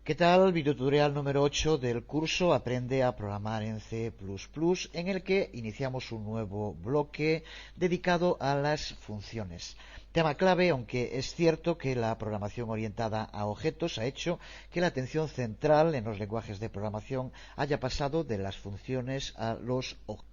¿Qué tal? Videotutorial número 8 del curso Aprende a programar en C++, en el que iniciamos un nuevo bloque dedicado a las funciones. Tema clave, aunque es cierto que la programación orientada a objetos ha hecho que la atención central en los lenguajes de programación haya pasado de las funciones a los objetos.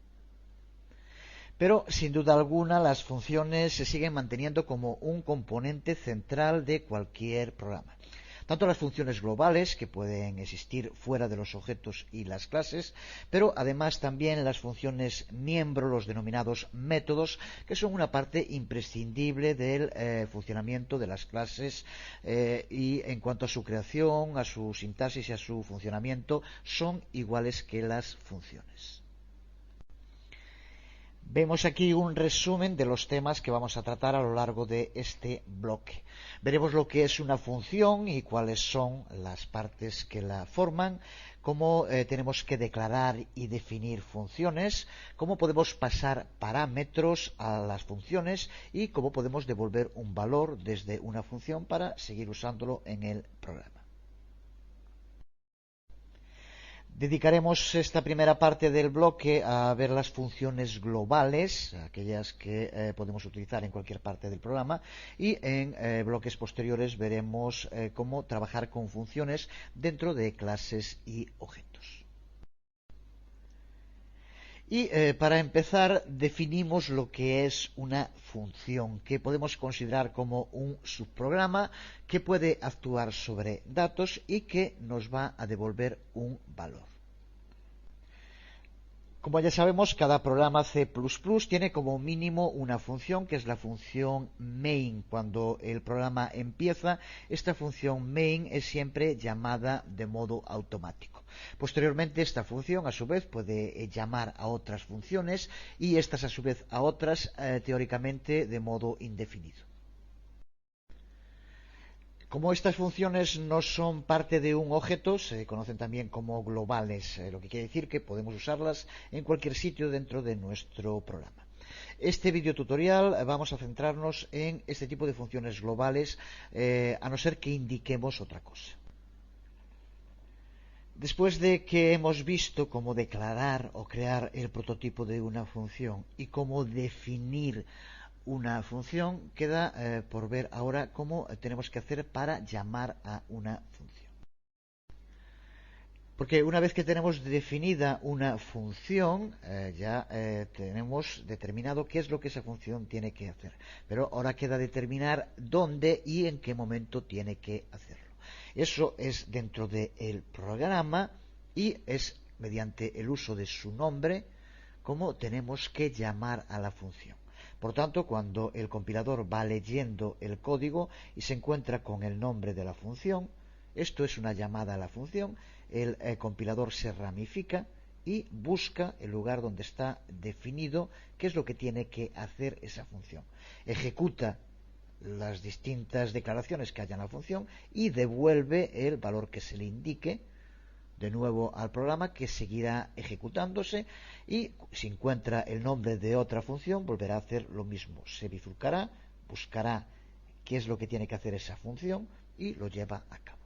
Pero, sin duda alguna, las funciones se siguen manteniendo como un componente central de cualquier programa. Tanto las funciones globales, que pueden existir fuera de los objetos y las clases, pero además también las funciones miembro, los denominados métodos, que son una parte imprescindible del funcionamiento de las clases y en cuanto a su creación, a su sintaxis y a su funcionamiento, son iguales que las funciones. Vemos aquí un resumen de los temas que vamos a tratar a lo largo de este bloque. Veremos lo que es una función y cuáles son las partes que la forman, cómo tenemos que declarar y definir funciones, cómo podemos pasar parámetros a las funciones y cómo podemos devolver un valor desde una función para seguir usándolo en el programa. Dedicaremos esta primera parte del bloque a ver las funciones globales, aquellas que podemos utilizar en cualquier parte del programa, y en bloques posteriores veremos cómo trabajar con funciones dentro de clases y objetos. Y para empezar definimos lo que es una función, que podemos considerar como un subprograma que puede actuar sobre datos y que nos va a devolver un valor. Como ya sabemos, cada programa C++ tiene como mínimo una función, que es la función main. Cuando el programa empieza, esta función main es siempre llamada de modo automático. Posteriormente, esta función, a su vez, puede llamar a otras funciones y estas, a su vez, a otras, teóricamente, de modo indefinido. Como estas funciones no son parte de un objeto, se conocen también como globales, lo que quiere decir que podemos usarlas en cualquier sitio dentro de nuestro programa. Este video tutorial vamos a centrarnos en este tipo de funciones globales, a no ser que indiquemos otra cosa. Después de que hemos visto cómo declarar o crear el prototipo de una función y cómo definir una función, queda por ver ahora cómo tenemos que hacer para llamar a una función. Porque una vez que tenemos definida una función, ya tenemos determinado qué es lo que esa función tiene que hacer. Pero ahora queda determinar dónde y en qué momento tiene que hacerlo. Eso es dentro del programa y es mediante el uso de su nombre cómo tenemos que llamar a la función. Por tanto, cuando el compilador va leyendo el código y se encuentra con el nombre de la función, esto es una llamada a la función, el compilador se ramifica y busca el lugar donde está definido qué es lo que tiene que hacer esa función. Ejecuta las distintas declaraciones que haya en la función y devuelve el valor que se le indique de nuevo al programa, que seguirá ejecutándose, y si encuentra el nombre de otra función volverá a hacer lo mismo. Se bifurcará, buscará qué es lo que tiene que hacer esa función y lo lleva a cabo.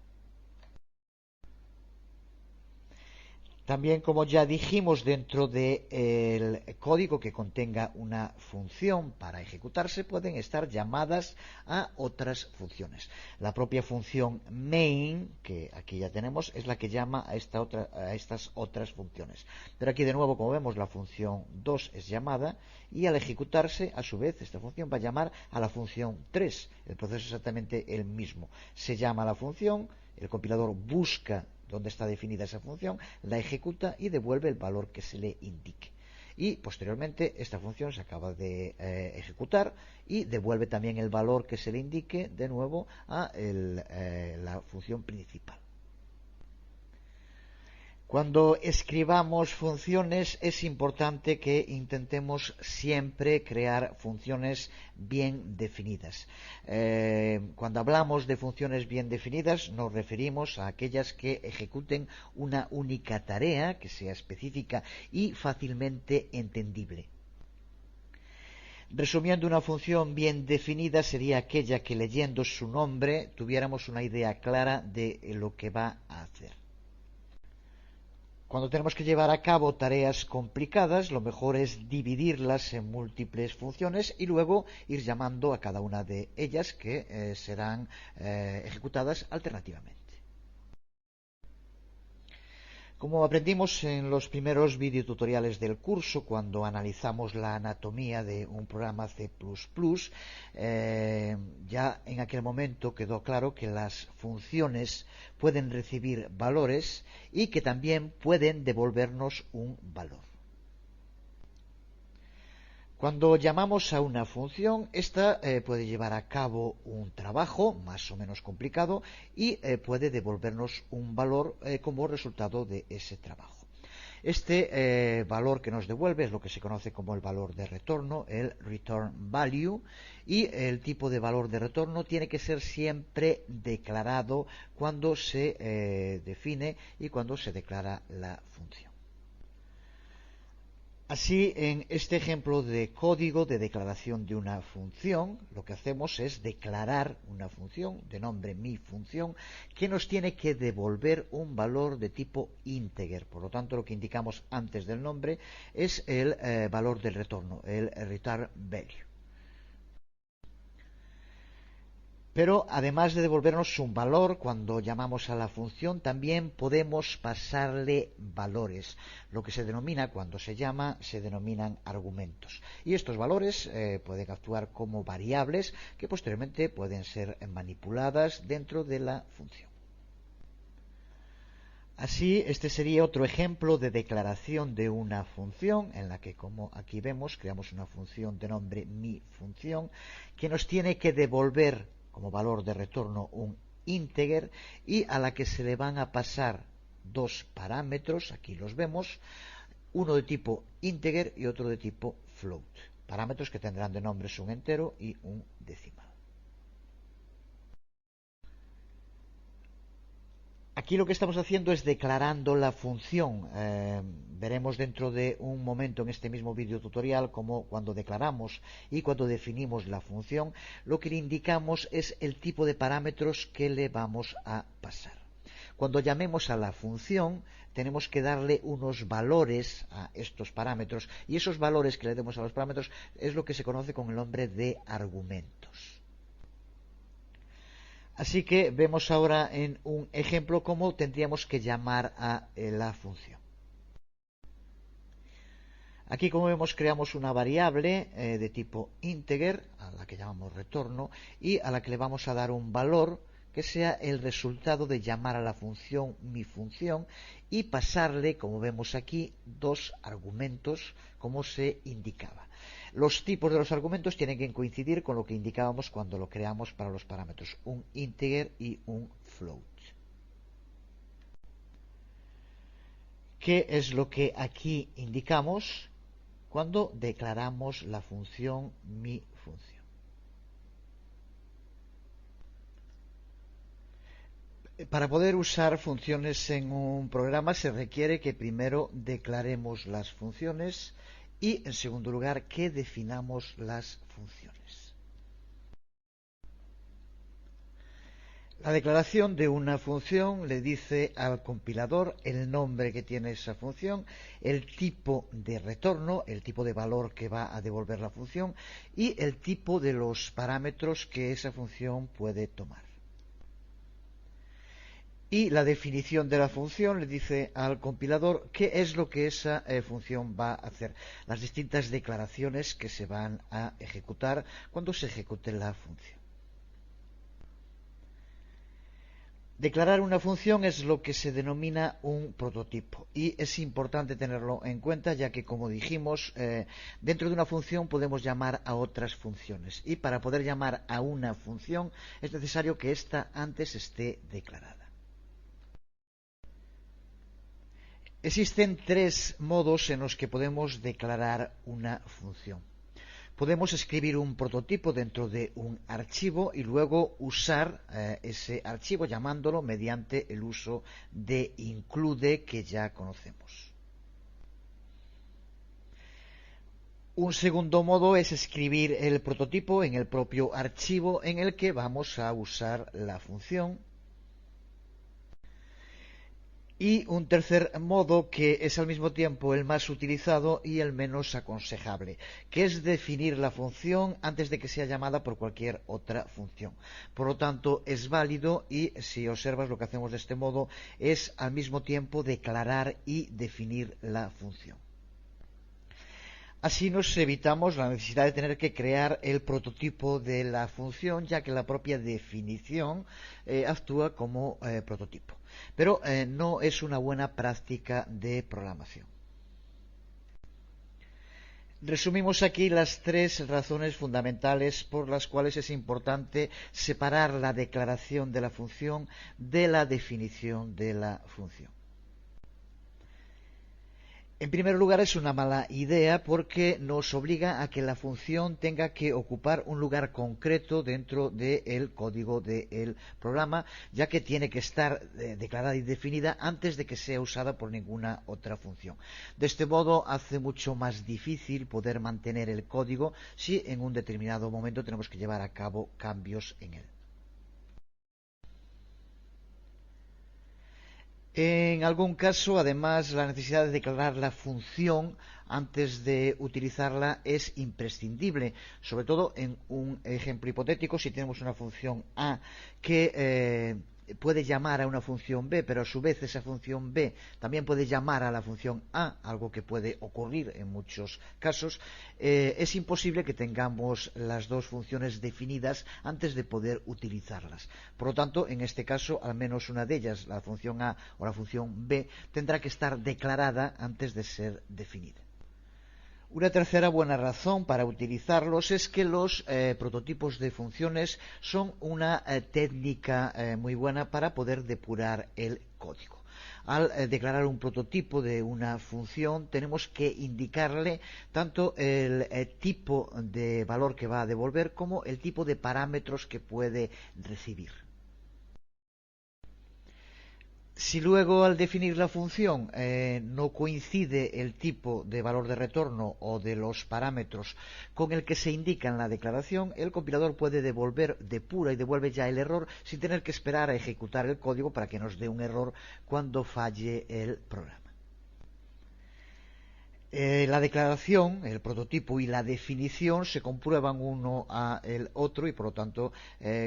También, como ya dijimos, dentro del código que contenga una función para ejecutarse pueden estar llamadas a otras funciones. La propia función main, que aquí ya tenemos, es la que llama a estas otras funciones. Pero aquí de nuevo, como vemos, la función 2 es llamada y al ejecutarse, a su vez, esta función va a llamar a la función 3. El proceso es exactamente el mismo. Se llama a la función, el compilador busca donde está definida esa función, la ejecuta y devuelve el valor que se le indique. Y posteriormente esta función se acaba de ejecutar y devuelve también el valor que se le indique de nuevo a la función principal. Cuando escribamos funciones es importante que intentemos siempre crear funciones bien definidas. Cuando hablamos de funciones bien definidas nos referimos a aquellas que ejecuten una única tarea que sea específica y fácilmente entendible. Resumiendo, una función bien definida sería aquella que leyendo su nombre tuviéramos una idea clara de lo que va a hacer. Cuando tenemos que llevar a cabo tareas complicadas, lo mejor es dividirlas en múltiples funciones y luego ir llamando a cada una de ellas que serán ejecutadas alternativamente. Como aprendimos en los primeros videotutoriales del curso, cuando analizamos la anatomía de un programa C++, ya en aquel momento quedó claro que las funciones pueden recibir valores y que también pueden devolvernos un valor. Cuando llamamos a una función, esta puede llevar a cabo un trabajo más o menos complicado y puede devolvernos un valor como resultado de ese trabajo. Este valor que nos devuelve es lo que se conoce como el valor de retorno, el return value, y el tipo de valor de retorno tiene que ser siempre declarado cuando se define y cuando se declara la función. Así, en este ejemplo de código de declaración de una función, lo que hacemos es declarar una función de nombre mi función que nos tiene que devolver un valor de tipo integer. Por lo tanto, lo que indicamos antes del nombre es el valor del retorno, el return value. Pero además de devolvernos un valor, cuando llamamos a la función, también podemos pasarle valores. Lo que se denomina, cuando se llama, se denominan argumentos. Y estos valores pueden actuar como variables que posteriormente pueden ser manipuladas dentro de la función. Así, este sería otro ejemplo de declaración de una función en la que, como aquí vemos, creamos una función de nombre mi función que nos tiene que devolver como valor de retorno un integer y a la que se le van a pasar dos parámetros, aquí los vemos, uno de tipo integer y otro de tipo float, parámetros que tendrán de nombres un entero y un decimal. Aquí lo que estamos haciendo es declarando la función. Veremos dentro de un momento en este mismo video tutorial cómo cuando declaramos y cuando definimos la función, lo que le indicamos es el tipo de parámetros que le vamos a pasar. Cuando llamemos a la función, tenemos que darle unos valores a estos parámetros y esos valores que le demos a los parámetros es lo que se conoce con el nombre de argumentos. Así que vemos ahora en un ejemplo cómo tendríamos que llamar a la función. Aquí, como vemos, creamos una variable de tipo integer, a la que llamamos retorno, y a la que le vamos a dar un valor que sea el resultado de llamar a la función mi función y pasarle, como vemos aquí, dos argumentos, como se indicaba. Los tipos de los argumentos tienen que coincidir con lo que indicábamos cuando lo creamos para los parámetros, un integer y un float. ¿Qué es lo que aquí indicamos cuando declaramos la función mi función? Para poder usar funciones en un programa se requiere que primero declaremos las funciones y, en segundo lugar, que definamos las funciones. La declaración de una función le dice al compilador el nombre que tiene esa función, el tipo de retorno, el tipo de valor que va a devolver la función y el tipo de los parámetros que esa función puede tomar. Y la definición de la función le dice al compilador qué es lo que esa función va a hacer, las distintas declaraciones que se van a ejecutar cuando se ejecute la función. Declarar una función es lo que se denomina un prototipo y es importante tenerlo en cuenta ya que, como dijimos, dentro de una función podemos llamar a otras funciones y para poder llamar a una función es necesario que ésta antes esté declarada. Existen tres modos en los que podemos declarar una función. Podemos escribir un prototipo dentro de un archivo y luego usar ese archivo llamándolo mediante el uso de include que ya conocemos. Un segundo modo es escribir el prototipo en el propio archivo en el que vamos a usar la función. Y un tercer modo, que es al mismo tiempo el más utilizado y el menos aconsejable, que es definir la función antes de que sea llamada por cualquier otra función. Por lo tanto, es válido, y si observas, lo que hacemos de este modo es al mismo tiempo declarar y definir la función. Así nos evitamos la necesidad de tener que crear el prototipo de la función, ya que la propia definición actúa como prototipo. Pero no es una buena práctica de programación. Resumimos aquí las tres razones fundamentales por las cuales es importante separar la declaración de la función de la definición de la función. En primer lugar, es una mala idea porque nos obliga a que la función tenga que ocupar un lugar concreto dentro del código del programa, ya que tiene que estar declarada y definida antes de que sea usada por ninguna otra función. De este modo, hace mucho más difícil poder mantener el código si en un determinado momento tenemos que llevar a cabo cambios en él. En algún caso, además, la necesidad de declarar la función antes de utilizarla es imprescindible, sobre todo en un ejemplo hipotético. Si tenemos una función A que puede llamar a una función B, pero a su vez esa función B también puede llamar a la función A, algo que puede ocurrir en muchos casos, es imposible que tengamos las dos funciones definidas antes de poder utilizarlas. Por lo tanto, en este caso, al menos una de ellas, la función A o la función B, tendrá que estar declarada antes de ser definida. Una tercera buena razón para utilizarlos es que los prototipos de funciones son una técnica muy buena para poder depurar el código. Al declarar un prototipo de una función, tenemos que indicarle tanto el tipo de valor que va a devolver como el tipo de parámetros que puede recibir. Si luego, al definir la función, no coincide el tipo de valor de retorno o de los parámetros con el que se indica en la declaración, el compilador puede depura y devuelve ya el error sin tener que esperar a ejecutar el código para que nos dé un error cuando falle el programa. La declaración, el prototipo y la definición se comprueban uno al otro y por lo tanto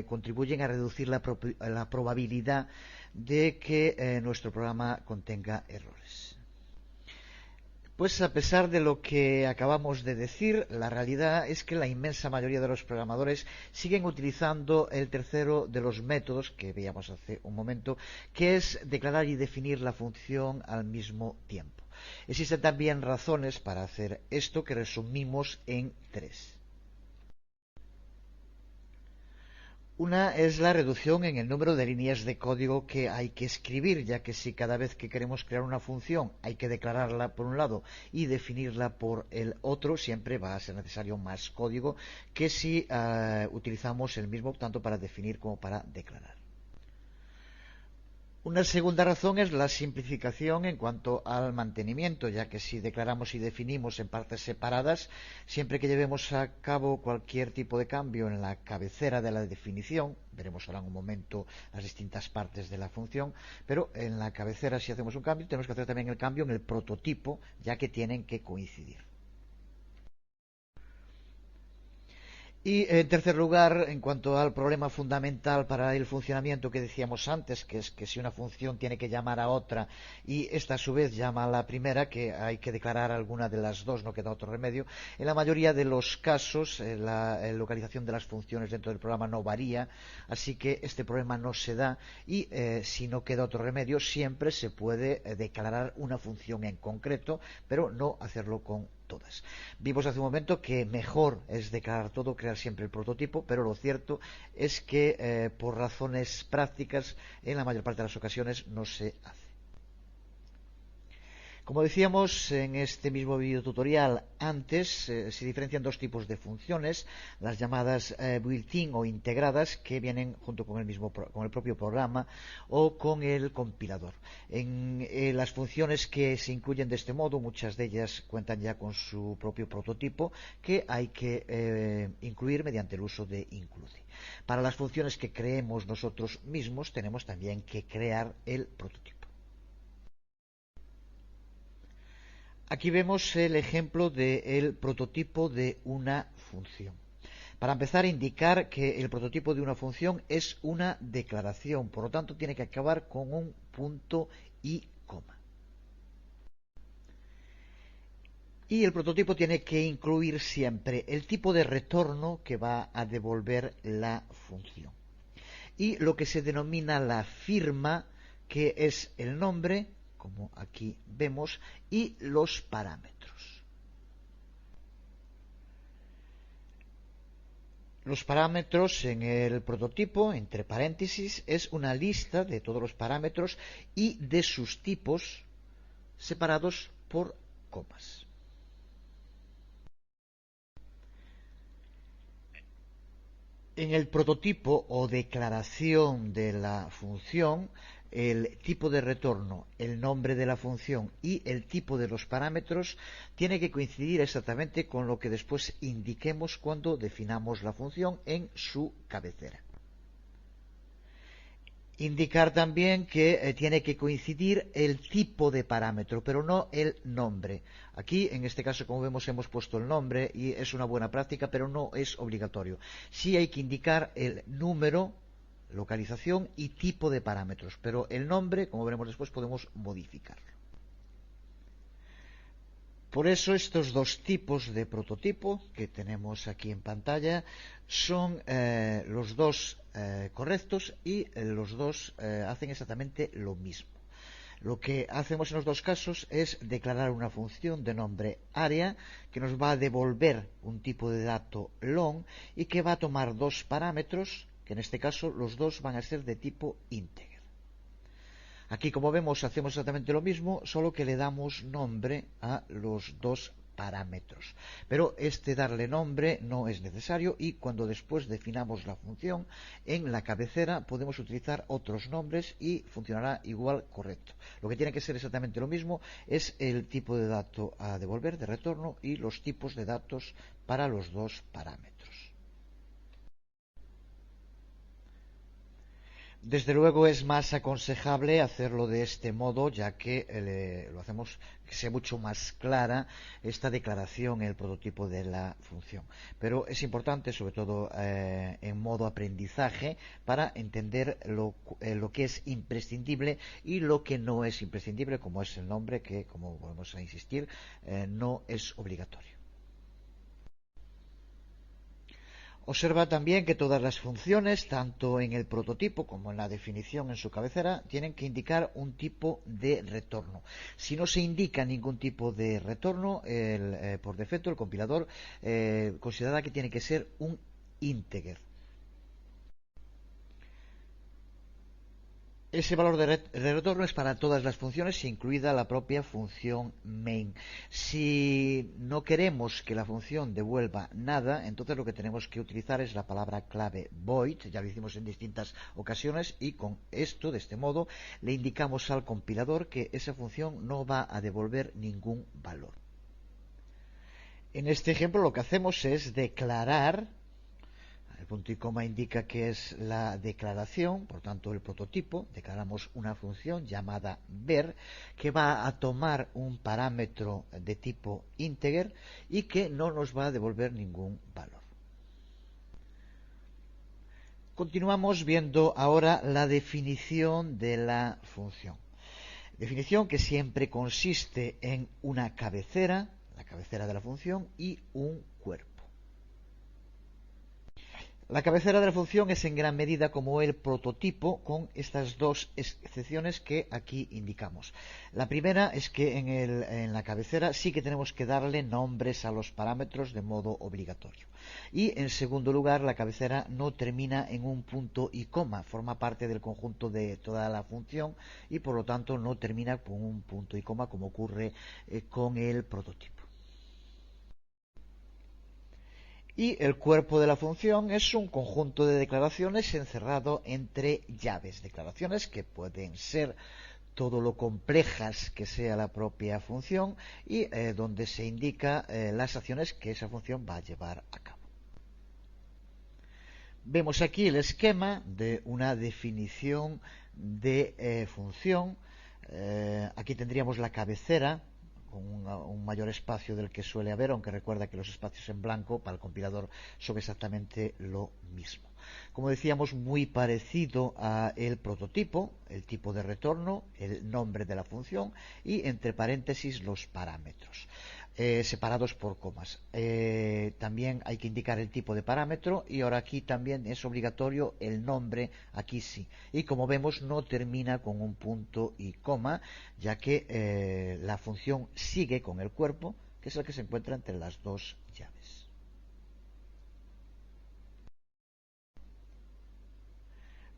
contribuyen a reducir la probabilidad de que nuestro programa contenga errores. Pues a pesar de lo que acabamos de decir, la realidad es que la inmensa mayoría de los programadores siguen utilizando el tercero de los métodos que veíamos hace un momento, que es declarar y definir la función al mismo tiempo. Existen también razones para hacer esto que resumimos en tres. Una es la reducción en el número de líneas de código que hay que escribir, ya que si cada vez que queremos crear una función hay que declararla por un lado y definirla por el otro, siempre va a ser necesario más código que si utilizamos el mismo tanto para definir como para declarar. Una segunda razón es la simplificación en cuanto al mantenimiento, ya que si declaramos y definimos en partes separadas, siempre que llevemos a cabo cualquier tipo de cambio en la cabecera de la definición, veremos ahora en un momento las distintas partes de la función, pero en la cabecera, si hacemos un cambio, tenemos que hacer también el cambio en el prototipo, ya que tienen que coincidir. Y en tercer lugar, en cuanto al problema fundamental para el funcionamiento que decíamos antes, que es que si una función tiene que llamar a otra y esta a su vez llama a la primera, que hay que declarar alguna de las dos, no queda otro remedio. En la mayoría de los casos, la localización de las funciones dentro del programa no varía, así que este problema no se da y si no queda otro remedio, siempre se puede declarar una función en concreto, pero no hacerlo con todas. Vimos hace un momento que mejor es declarar todo, crear siempre el prototipo, pero lo cierto es que por razones prácticas en la mayor parte de las ocasiones no se hace. Como decíamos en este mismo video tutorial antes, se diferencian dos tipos de funciones, las llamadas built-in o integradas, que vienen junto con con el propio programa o con el compilador. En las funciones que se incluyen de este modo, muchas de ellas cuentan ya con su propio prototipo que hay que incluir mediante el uso de include. Para las funciones que creemos nosotros mismos, tenemos también que crear el prototipo. Aquí vemos el ejemplo del prototipo de una función. Para empezar, indicar que el prototipo de una función es una declaración, por lo tanto tiene que acabar con un punto y coma. Y el prototipo tiene que incluir siempre el tipo de retorno que va a devolver la función. Y lo que se denomina la firma, que es el nombre, como aquí vemos, y los parámetros. Los parámetros en el prototipo, entre paréntesis, es una lista de todos los parámetros y de sus tipos separados por comas. En el prototipo o declaración de la función, el tipo de retorno, el nombre de la función y el tipo de los parámetros tiene que coincidir exactamente con lo que después indiquemos cuando definamos la función en su cabecera. Indicar también que tiene que coincidir el tipo de parámetro, pero no el nombre. Aquí, en este caso, como vemos, hemos puesto el nombre y es una buena práctica, pero no es obligatorio. Sí hay que indicar el número, localización y tipo de parámetros, pero el nombre, como veremos después, podemos modificarlo. Por eso estos dos tipos de prototipo que tenemos aquí en pantalla son los dos correctos y los dos hacen exactamente lo mismo. Lo que hacemos en los dos casos es declarar una función de nombre área que nos va a devolver un tipo de dato long y que va a tomar dos parámetros, que en este caso los dos van a ser de tipo integer. Aquí, como vemos, hacemos exactamente lo mismo, solo que le damos nombre a los dos parámetros. Pero este darle nombre no es necesario y cuando después definamos la función, en la cabecera podemos utilizar otros nombres y funcionará igual correcto. Lo que tiene que ser exactamente lo mismo es el tipo de dato a devolver, de retorno, y los tipos de datos para los dos parámetros. Desde luego es más aconsejable hacerlo de este modo, ya que lo hacemos que sea mucho más clara esta declaración en el prototipo de la función. Pero es importante, sobre todo en modo aprendizaje, para entender lo que es imprescindible y lo que no es imprescindible, como es el nombre, que, como volvemos a insistir, no es obligatorio. Observa también que todas las funciones, tanto en el prototipo como en la definición en su cabecera, tienen que indicar un tipo de retorno. Si no se indica ningún tipo de retorno, por defecto el compilador considera que tiene que ser un integer. Ese valor de retorno es para todas las funciones, incluida la propia función main. Si no queremos que la función devuelva nada, entonces lo que tenemos que utilizar es la palabra clave void, ya lo hicimos en distintas ocasiones, y con esto, de este modo, le indicamos al compilador que esa función no va a devolver ningún valor. En este ejemplo lo que hacemos es declarar. El punto y coma indica que es la declaración, por tanto el prototipo. Declaramos una función llamada ver que va a tomar un parámetro de tipo integer y que no nos va a devolver ningún valor. Continuamos viendo ahora la definición de la función. Definición que siempre consiste en una cabecera, la cabecera de la función, y un cuerpo. La cabecera de la función es en gran medida como el prototipo, con estas dos excepciones que aquí indicamos. La primera es que en la cabecera sí que tenemos que darle nombres a los parámetros de modo obligatorio. Y en segundo lugar, la cabecera no termina en un punto y coma, forma parte del conjunto de toda la función y por lo tanto no termina con un punto y coma como ocurre con el prototipo. Y el cuerpo de la función es un conjunto de declaraciones encerrado entre llaves. Declaraciones que pueden ser todo lo complejas que sea la propia función y donde se indica las acciones que esa función va a llevar a cabo. Vemos aquí el esquema de una definición de función. Aquí tendríamos la cabecera con un mayor espacio del que suele haber, aunque recuerda que los espacios en blanco para el compilador son exactamente lo mismo. Como decíamos, muy parecido a el prototipo, el tipo de retorno, el nombre de la función y entre paréntesis los parámetros. Separados por comas. También hay que indicar el tipo de parámetro y ahora aquí también es obligatorio el nombre, aquí sí. Y como vemos no termina con un punto y coma, ya que la función sigue con el cuerpo, que es el que se encuentra entre las dos llaves.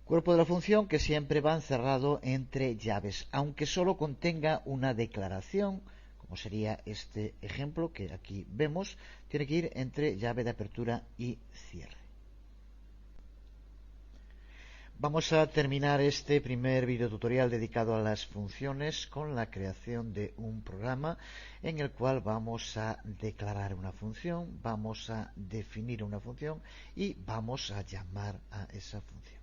Cuerpo de la función que siempre va encerrado entre llaves, aunque solo contenga una declaración, como sería este ejemplo que aquí vemos, tiene que ir entre llave de apertura y cierre. Vamos a terminar este primer videotutorial dedicado a las funciones con la creación de un programa en el cual vamos a declarar una función, vamos a definir una función y vamos a llamar a esa función.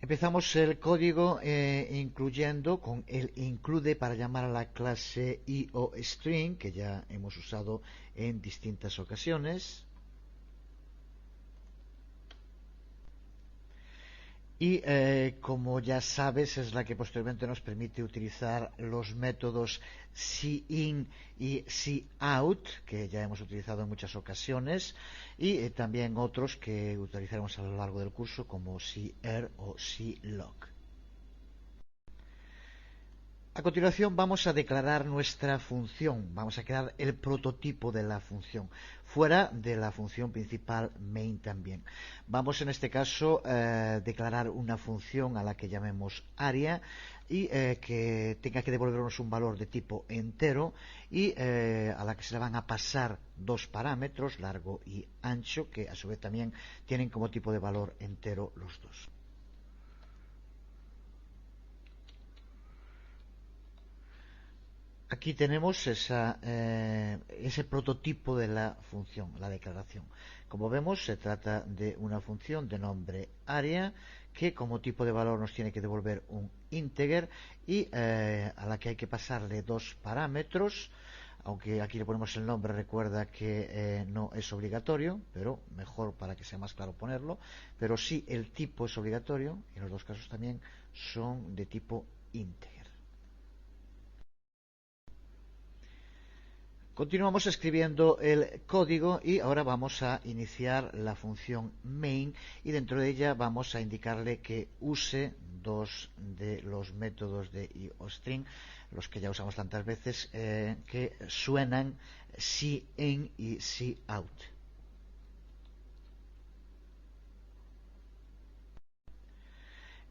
Empezamos el código incluyendo con el include para llamar a la clase IOString, que ya hemos usado en distintas ocasiones. Y como ya sabes, es la que posteriormente nos permite utilizar los métodos cin y cout, que ya hemos utilizado en muchas ocasiones, y también otros que utilizaremos a lo largo del curso, como cr o clog. A continuación vamos a declarar nuestra función, vamos a crear el prototipo de la función, fuera de la función principal main también. Vamos en este caso a declarar una función a la que llamemos aria y que tenga que devolvernos un valor de tipo entero y a la que se le van a pasar dos parámetros, largo y ancho, que a su vez también tienen como tipo de valor entero los dos. Aquí tenemos ese prototipo de la función, la declaración. Como vemos, se trata de una función de nombre aria que como tipo de valor nos tiene que devolver un integer y a la que hay que pasarle dos parámetros, aunque aquí le ponemos el nombre, recuerda que no es obligatorio, pero mejor para que sea más claro ponerlo, pero sí el tipo es obligatorio y en los dos casos también son de tipo integer. Continuamos escribiendo el código y ahora vamos a iniciar la función main y dentro de ella vamos a indicarle que use dos de los métodos de IOString, los que ya usamos tantas veces, que suenan cin y cout.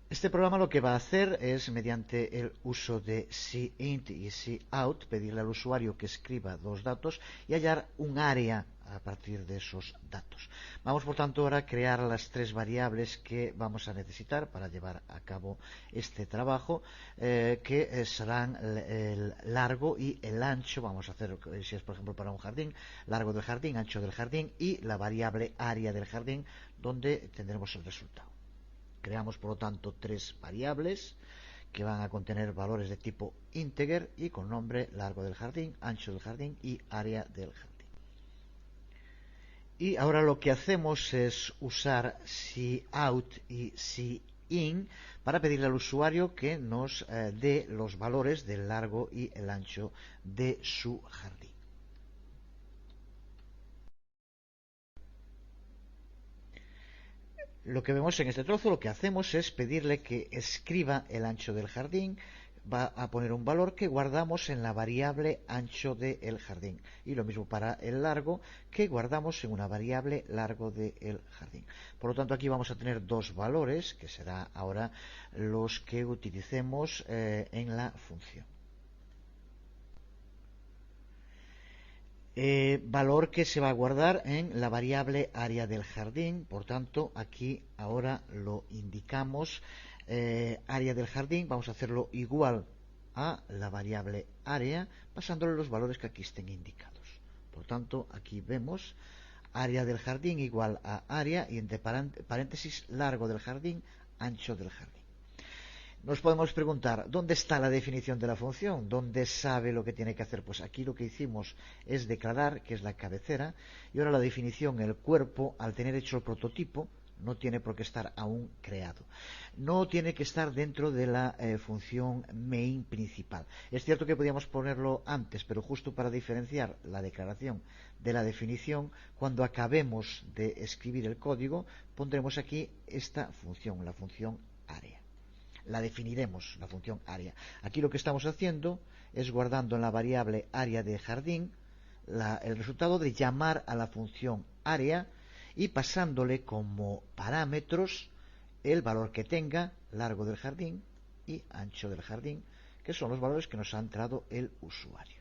Este programa lo que va a hacer es, mediante el uso de cint y cout, pedirle al usuario que escriba dos datos y hallar un área a partir de esos datos. Vamos, por tanto, ahora a crear las tres variables que vamos a necesitar para llevar a cabo este trabajo, que serán el largo y el ancho. Vamos a hacer, si es por ejemplo para un jardín, largo del jardín, ancho del jardín y la variable área del jardín, donde tendremos el resultado. Creamos, por lo tanto, tres variables que van a contener valores de tipo integer y con nombre largo del jardín, ancho del jardín y área del jardín. Y ahora lo que hacemos es usar cout y cin para pedirle al usuario que nos dé los valores del largo y el ancho de su jardín. Lo que vemos en este trozo, lo que hacemos es pedirle que escriba el ancho del jardín. Va a poner un valor que guardamos en la variable ancho del jardín. Y lo mismo para el largo, que guardamos en una variable largo del jardín. Por lo tanto, aquí vamos a tener dos valores, que será ahora los que utilicemos en la función. Valor que se va a guardar en la variable área del jardín. Por tanto, aquí ahora lo indicamos. Área del jardín, vamos a hacerlo igual a la variable área, pasándole los valores que aquí estén indicados. Por tanto, aquí vemos área del jardín igual a área y entre paréntesis largo del jardín, ancho del jardín. Nos podemos preguntar, ¿dónde está la definición de la función? ¿Dónde sabe lo que tiene que hacer? Pues aquí lo que hicimos es declarar, que es la cabecera, y ahora la definición, el cuerpo, al tener hecho el prototipo, no tiene por qué estar aún creado. No tiene que estar dentro de la función main principal. Es cierto que podíamos ponerlo antes, pero justo para diferenciar la declaración de la definición, cuando acabemos de escribir el código, pondremos aquí esta función, la función área. La definiremos, la función área. Aquí lo que estamos haciendo es guardando en la variable área de jardín el resultado de llamar a la función área y pasándole como parámetros el valor que tenga, largo del jardín y ancho del jardín, que son los valores que nos ha entrado el usuario.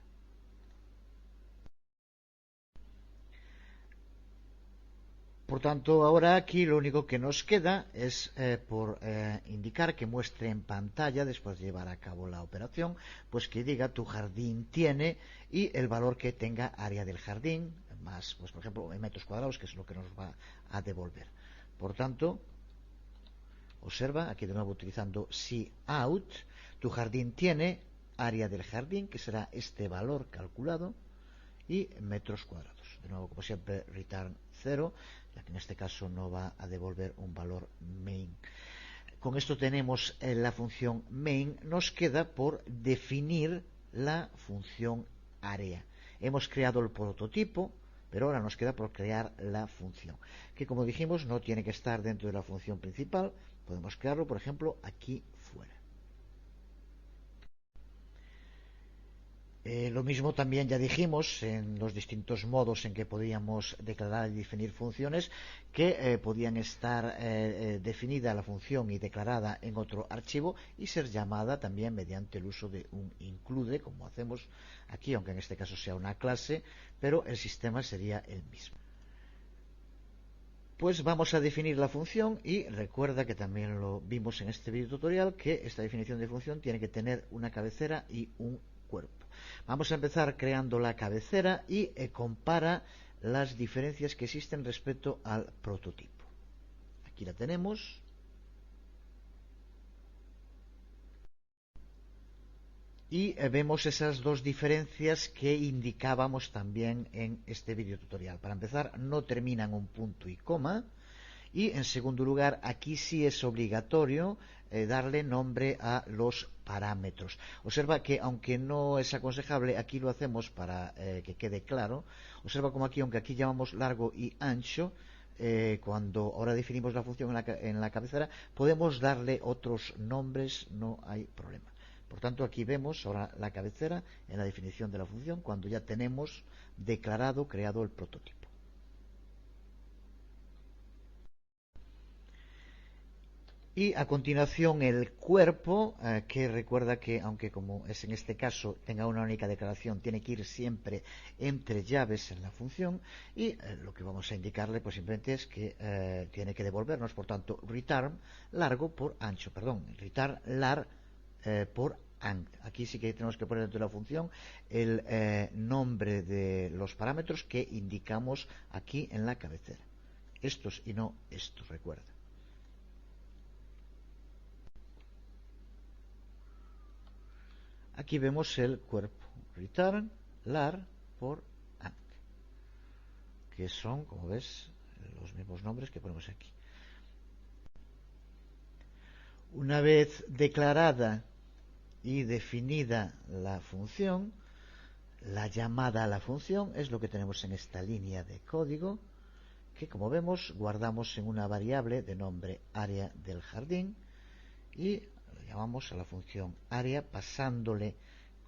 Por tanto, ahora aquí lo único que nos queda es por indicar que muestre en pantalla, después de llevar a cabo la operación, pues que diga tu jardín tiene y el valor que tenga área del jardín, más, pues por ejemplo, en metros cuadrados, que es lo que nos va a devolver. Por tanto, observa, aquí de nuevo utilizando cout, tu jardín tiene área del jardín, que será este valor calculado, y metros cuadrados. De nuevo, como siempre, return 0, ya que en este caso no va a devolver un valor main. Con esto tenemos la función main. Nos queda por definir la función área. Hemos creado el prototipo, pero ahora nos queda por crear la función, que como dijimos no tiene que estar dentro de la función principal. Podemos crearlo, por ejemplo, aquí fuera. Lo mismo también ya dijimos en los distintos modos en que podíamos declarar y definir funciones, que podían estar definida la función y declarada en otro archivo y ser llamada también mediante el uso de un include, como hacemos aquí, aunque en este caso sea una clase, pero el sistema sería el mismo. Pues vamos a definir la función y recuerda que también lo vimos en este video tutorial, que esta definición de función tiene que tener una cabecera y un cuerpo. Vamos a empezar creando la cabecera y compara las diferencias que existen respecto al prototipo. Aquí la tenemos. Y vemos esas dos diferencias que indicábamos también en este video tutorial. Para empezar, no termina en un punto y coma. Y en segundo lugar, aquí sí es obligatorio darle nombre a los parámetros. Observa que aunque no es aconsejable, aquí lo hacemos para que quede claro. Observa como aquí, aunque aquí llamamos largo y ancho, cuando ahora definimos la función en la cabecera, podemos darle otros nombres, no hay problema. Por tanto, aquí vemos ahora la cabecera en la definición de la función cuando ya tenemos declarado, creado el prototipo. Y a continuación el cuerpo, que recuerda que, aunque como es en este caso tenga una única declaración, tiene que ir siempre entre llaves en la función. Y lo que vamos a indicarle pues simplemente es que tiene que devolvernos, por tanto, return largo por ancho, perdón, return lar por anch. Aquí sí que tenemos que poner dentro de la función el nombre de los parámetros que indicamos aquí en la cabecera. Estos y no estos, recuerda. Aquí vemos el cuerpo, return lar por anch, que son, como ves, los mismos nombres que ponemos aquí. Una vez declarada y definida la función, la llamada a la función es lo que tenemos en esta línea de código, que, como vemos, guardamos en una variable de nombre área del jardín y llamamos a la función área pasándole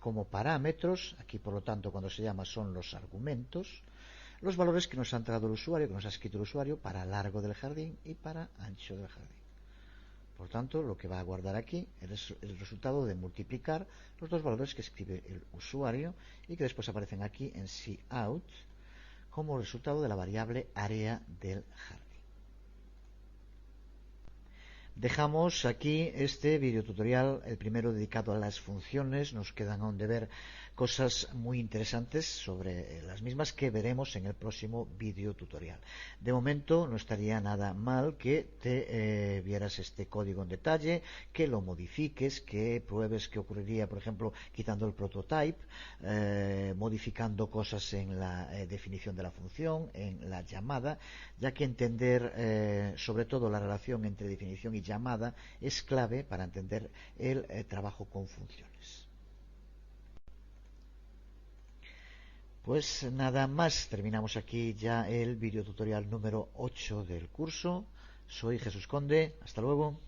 como parámetros, aquí por lo tanto cuando se llama son los argumentos, los valores que nos ha entrado el usuario, que nos ha escrito el usuario para largo del jardín y para ancho del jardín. Por tanto, lo que va a guardar aquí es el resultado de multiplicar los dos valores que escribe el usuario y que después aparecen aquí en cout como resultado de la variable área del jardín. Dejamos aquí este video tutorial, el primero dedicado a las funciones. Nos quedan aún de ver cosas muy interesantes sobre las mismas que veremos en el próximo video tutorial. De momento no estaría nada mal que te vieras este código en detalle, que lo modifiques, que pruebes qué ocurriría, por ejemplo, quitando el prototype, modificando cosas en la definición de la función, en la llamada, ya que entender sobre todo la relación entre definición y llamada es clave para entender el trabajo con funciones. Pues nada más, terminamos aquí ya el video tutorial número 8 del curso. Soy Jesús Conde, hasta luego.